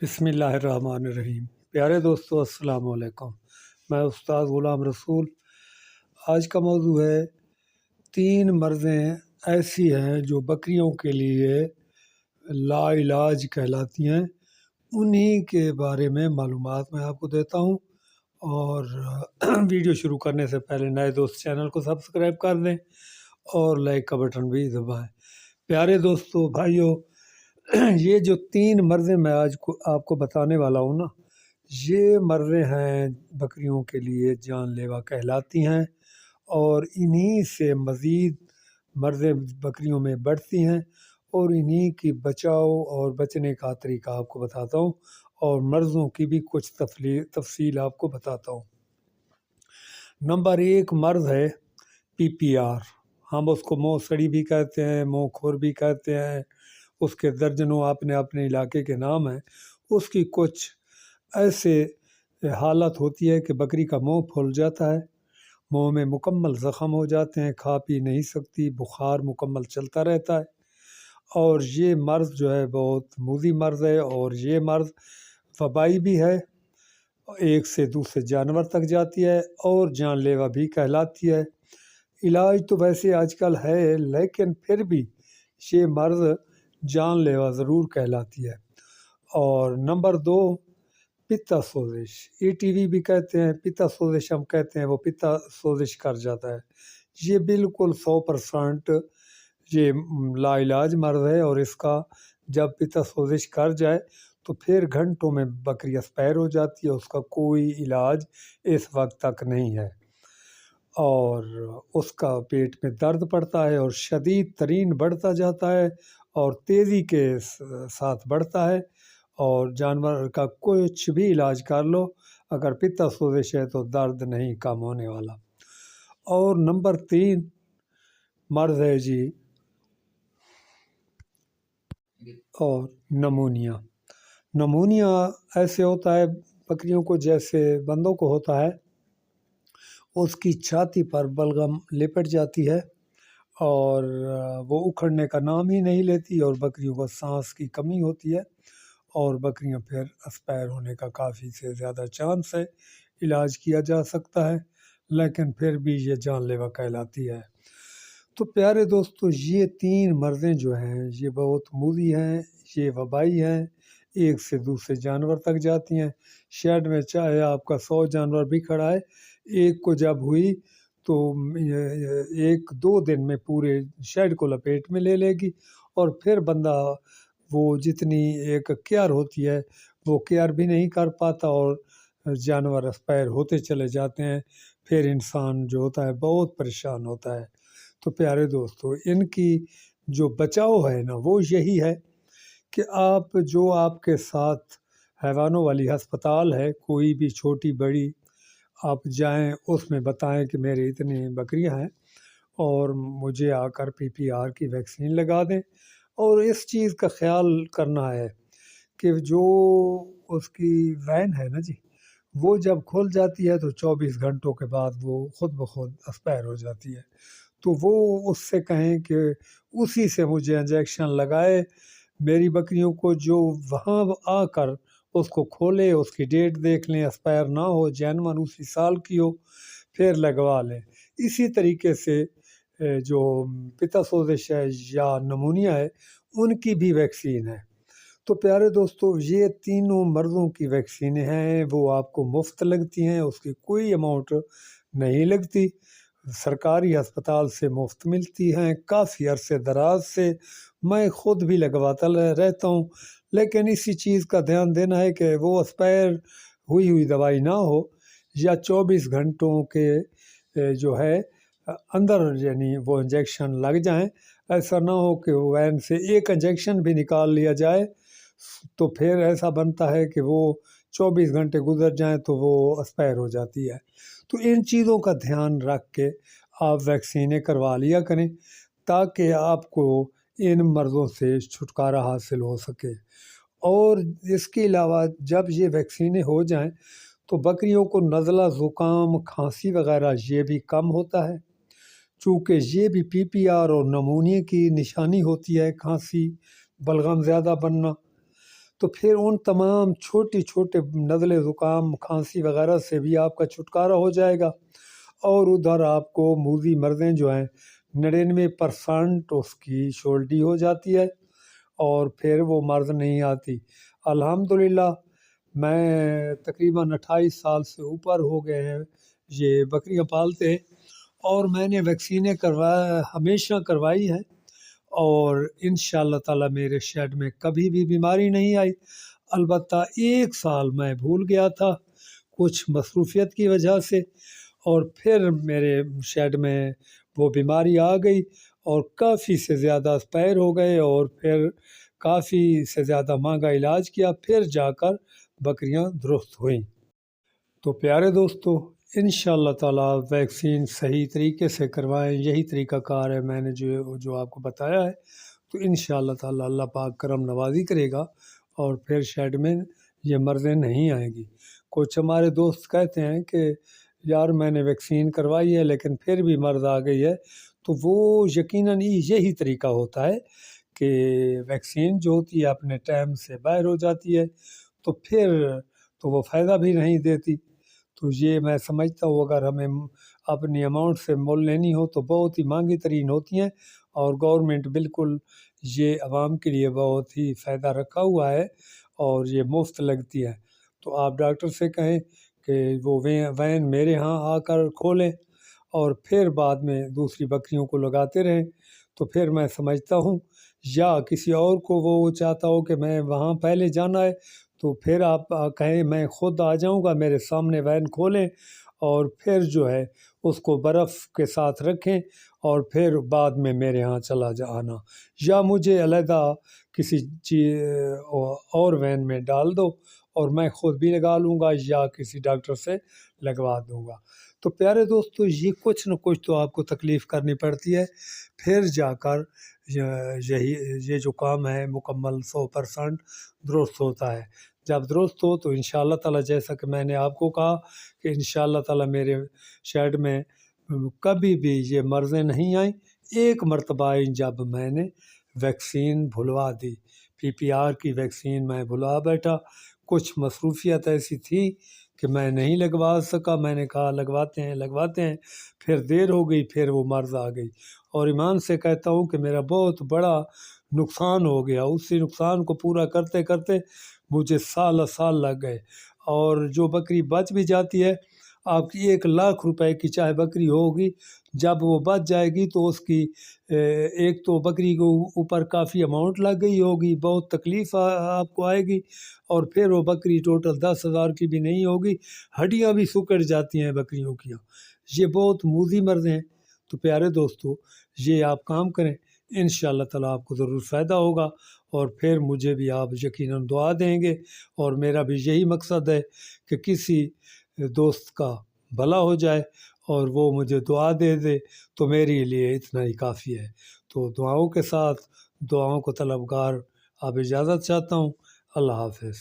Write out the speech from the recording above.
بسم اللہ الرحمن الرحیم۔ پیارے دوستو السلام علیکم۔ میں استاد غلام رسول۔ آج کا موضوع ہے 3 مرضیں ایسی ہیں جو بکریوں کے لیے لا علاج کہلاتی ہیں، انہی کے بارے میں معلومات میں آپ کو دیتا ہوں۔ اور ویڈیو شروع کرنے سے پہلے نئے دوست چینل کو سبسکرائب کر دیں اور لائک کا بٹن بھی دبائیں۔ پیارے دوستو بھائیو، یہ جو 3 مرضیں میں آج آپ کو بتانے والا ہوں نا، یہ مرضیں ہیں بکریوں کے لیے جان لیوا کہلاتی ہیں، اور انہی سے مزید مرضیں بکریوں میں بڑھتی ہیں، اور انہی کی بچاؤ اور بچنے کا طریقہ آپ کو بتاتا ہوں، اور مرضوں کی بھی کچھ تفصیل آپ کو بتاتا ہوں۔ نمبر 1 مرض ہے PPR۔ ہم اس کو منہ سڑی بھی کہتے ہیں، منہ کھور بھی کہتے ہیں، اس کے درجنوں اپنے علاقے کے نام ہیں۔ اس کی کچھ ایسے حالت ہوتی ہے کہ بکری کا منہ پھول جاتا ہے، منہ میں مکمل زخم ہو جاتے ہیں، کھا پی نہیں سکتی، بخار مکمل چلتا رہتا ہے، اور یہ مرض جو ہے بہت موذی مرض ہے، اور یہ مرض وبائی بھی ہے، ایک سے دوسرے جانور تک جاتی ہے اور جان لیوا بھی کہلاتی ہے۔ علاج تو ویسے آج کل ہے، لیکن پھر بھی یہ مرض جان لیوا ضرور کہلاتی ہے۔ اور نمبر 2 پتا سوزش، ETV بھی کہتے ہیں، پتا سوزش ہم کہتے ہیں، وہ پتا سوزش کر جاتا ہے۔ یہ بالکل 100% یہ لا علاج مرض ہے، اور اس کا جب پتا سوزش کر جائے تو پھر گھنٹوں میں بکری ایکسپائر ہو جاتی ہے، اس کا کوئی علاج اس وقت تک نہیں ہے، اور اس کا پیٹ میں درد پڑتا ہے اور شدید ترین بڑھتا جاتا ہے اور تیزی کے ساتھ بڑھتا ہے، اور جانور کا کچھ بھی علاج کر لو، اگر پتا سوزش ہے تو درد نہیں کم ہونے والا۔ اور نمبر 3 مرض ہے جی اور نمونیا۔ نمونیا ایسے ہوتا ہے بکریوں کو جیسے بندوں کو ہوتا ہے، اس کی چھاتی پر بلغم لپٹ جاتی ہے اور وہ اکھڑنے کا نام ہی نہیں لیتی، اور بکریوں کو سانس کی کمی ہوتی ہے، اور بکریاں پھر ایکسپائر ہونے کا کافی سے زیادہ چانس ہے۔ علاج کیا جا سکتا ہے، لیکن پھر بھی یہ جان لیوا کہلاتی ہے۔ تو پیارے دوستو، یہ 3 مرضیں جو ہیں یہ بہت موذی ہیں، یہ وبائی ہیں، ایک سے دوسرے جانور تک جاتی ہیں۔ شیڈ میں چاہے آپ کا 100 جانور بھی کھڑا ہے، ایک کو جب ہوئی تو 1-2 دن میں پورے شیڈ کو لپیٹ میں لے لے گی، اور پھر بندہ وہ جتنی ایک کیئر ہوتی ہے وہ کیئر بھی نہیں کر پاتا، اور جانور ایکسپائر ہوتے چلے جاتے ہیں، پھر انسان جو ہوتا ہے بہت پریشان ہوتا ہے۔ تو پیارے دوستو، ان کی جو بچاؤ ہے نا وہ یہی ہے کہ آپ کے ساتھ حیوانوں والی ہسپتال ہے، کوئی بھی چھوٹی بڑی، آپ جائیں، اس میں بتائیں کہ میرے اتنے بکریاں ہیں اور مجھے آ کر PPR کی ویکسین لگا دیں، اور اس چیز کا خیال کرنا ہے کہ جو اس کی وین ہے نا جی، وہ جب کھل جاتی ہے تو 24 گھنٹوں کے بعد وہ خود بخود ایکسپائر ہو جاتی ہے، تو وہ اس سے کہیں کہ اسی سے مجھے انجیکشن لگائے میری بکریوں کو، جو وہاں آ کر اس کو کھولے، اس کی ڈیٹ دیکھ لیں، ایکسپائر نہ ہو، جینون اسی سال کی ہو، پھر لگوا لیں۔ اسی طریقے سے جو پتا سوزش ہے یا نمونیا ہے، ان کی بھی ویکسین ہے۔ تو پیارے دوستو، یہ تینوں مرضوں کی ویکسینیں ہیں، وہ آپ کو مفت لگتی ہیں، اس کی کوئی اماؤنٹ نہیں لگتی، سرکاری ہسپتال سے مفت ملتی ہیں، کافی عرصے دراز سے میں خود بھی لگواتا رہتا ہوں، لیکن اسی چیز کا دھیان دینا ہے کہ وہ ایکسپائر ہوئی دوائی نہ ہو، یا 24 گھنٹوں کے جو ہے اندر یعنی وہ انجیکشن لگ جائیں۔ ایسا نہ ہو کہ وین سے ایک انجیکشن بھی نکال لیا جائے تو پھر ایسا بنتا ہے کہ وہ 24 گھنٹے گزر جائیں تو وہ ایکسپائر ہو جاتی ہے۔ تو ان چیزوں کا دھیان رکھ کے آپ ویکسینیں کروا لیا کریں، تاکہ آپ کو ان مرضوں سے چھٹکارا حاصل ہو سکے۔ اور اس کے علاوہ جب یہ ویکسینیں ہو جائیں تو بکریوں کو نزلہ، زکام، کھانسی وغیرہ یہ بھی کم ہوتا ہے، چونکہ یہ بھی PPR اور نمونیا کی نشانی ہوتی ہے، کھانسی، بلغم زیادہ بننا۔ تو پھر ان تمام چھوٹی چھوٹے نزلے زکام کھانسی وغیرہ سے بھی آپ کا چھٹکارا ہو جائے گا، اور ادھر آپ کو موذی مرضیں جو ہیں 99% اس کی شولڈی ہو جاتی ہے، اور پھر وہ مرض نہیں آتی۔ الحمدللہ میں تقریباً 28 سال سے اوپر ہو گئے ہیں یہ بکریاں پالتے ہیں، اور میں نے ویکسینیں ہمیشہ کروائی ہے، اور انشاءاللہ تعالیٰ میرے شیڈ میں کبھی بھی بیماری نہیں آئی۔ البتہ 1 سال میں بھول گیا تھا کچھ مصروفیت کی وجہ سے، اور پھر میرے شیڈ میں وہ بیماری آ گئی اور کافی سے زیادہ اسپائر ہو گئے، اور پھر کافی سے زیادہ مہنگا علاج کیا، پھر جا کر بکریاں درست ہوئیں۔ تو پیارے دوستو، انشاءاللہ تعالیٰ ویکسین صحیح طریقے سے کروائیں، یہی طریقہ کار ہے میں نے جو آپ کو بتایا ہے، تو انشاءاللہ تعالیٰ اللہ پاک کرم نوازی کرے گا، اور پھر شیڈ میں یہ مرضیں نہیں آئیں گی۔ کچھ ہمارے دوست کہتے ہیں کہ یار میں نے ویکسین کروائی ہے لیکن پھر بھی مرض آ گئی ہے، تو وہ یقیناً یہی طریقہ ہوتا ہے کہ ویکسین جو ہوتی ہے اپنے ٹائم سے باہر ہو جاتی ہے، تو پھر تو وہ فائدہ بھی نہیں دیتی۔ تو یہ میں سمجھتا ہوں اگر ہمیں اپنی اماؤنٹ سے مول لینی ہو تو بہت ہی مہنگی ترین ہوتی ہیں، اور گورنمنٹ بالکل یہ عوام کے لیے بہت ہی فائدہ رکھا ہوا ہے، اور یہ مفت لگتی ہے۔ تو آپ ڈاکٹر سے کہیں کہ وہ وین میرے ہاں آ کر کھولیں، اور پھر بعد میں دوسری بکریوں کو لگاتے رہیں، تو پھر میں سمجھتا ہوں، یا کسی اور کو وہ چاہتا ہو کہ میں وہاں پہلے جانا ہے، تو پھر آپ کہیں میں خود آ جاؤں گا، میرے سامنے وین کھولیں، اور پھر جو ہے اس کو برف کے ساتھ رکھیں، اور پھر بعد میں میرے ہاں چلا آنا، یا مجھے علیحدہ کسی اور وین میں ڈال دو، اور میں خود بھی لگا لوں گا یا کسی ڈاکٹر سے لگوا دوں گا۔ تو پیارے دوستو، یہ کچھ نہ کچھ تو آپ کو تکلیف کرنی پڑتی ہے، پھر جا کر یہ جو کام ہے مکمل 100% درست ہوتا ہے۔ جب درست ہو تو انشاءاللہ تعالیٰ، جیسا کہ میں نے آپ کو کہا کہ انشاءاللہ تعالیٰ میرے شیڈ میں کبھی بھی یہ مرضیں نہیں آئیں۔ ایک مرتبہ آئی جب میں نے ویکسین بھلوا دی، PPR کی ویکسین میں بھلا بیٹھا، کچھ مصروفیت ایسی تھی کہ میں نہیں لگوا سکا، میں نے کہا لگواتے ہیں، پھر دیر ہو گئی، پھر وہ مرض آ گئی، اور ایمان سے کہتا ہوں کہ میرا بہت بڑا نقصان ہو گیا۔ اسی نقصان کو پورا کرتے کرتے مجھے سال لگ گئے، اور جو بکری بچ بھی جاتی ہے، آپ کی 1,00,000 روپے کی چاہے بکری ہوگی، جب وہ بچ جائے گی تو اس کی ایک تو بکری کو اوپر کافی اماؤنٹ لگ گئی ہوگی، بہت تکلیف آپ کو آئے گی، اور پھر وہ بکری ٹوٹل 10,000 کی بھی نہیں ہوگی، ہڈیاں بھی سکڑ جاتی ہیں بکریوں کی۔ یہ بہت موذی مرض ہیں۔ تو پیارے دوستو، یہ آپ کام کریں، انشاءاللہ تعالیٰ آپ کو ضرور فائدہ ہوگا، اور پھر مجھے بھی آپ یقیناً دعا دیں گے، اور میرا بھی یہی مقصد ہے کہ کسی دوست کا بھلا ہو جائے اور وہ مجھے دعا دے دے، تو میرے لیے اتنا ہی کافی ہے۔ تو دعاؤں کے ساتھ، دعاؤں کو طلبگار اب اجازت چاہتا ہوں۔ اللہ حافظ۔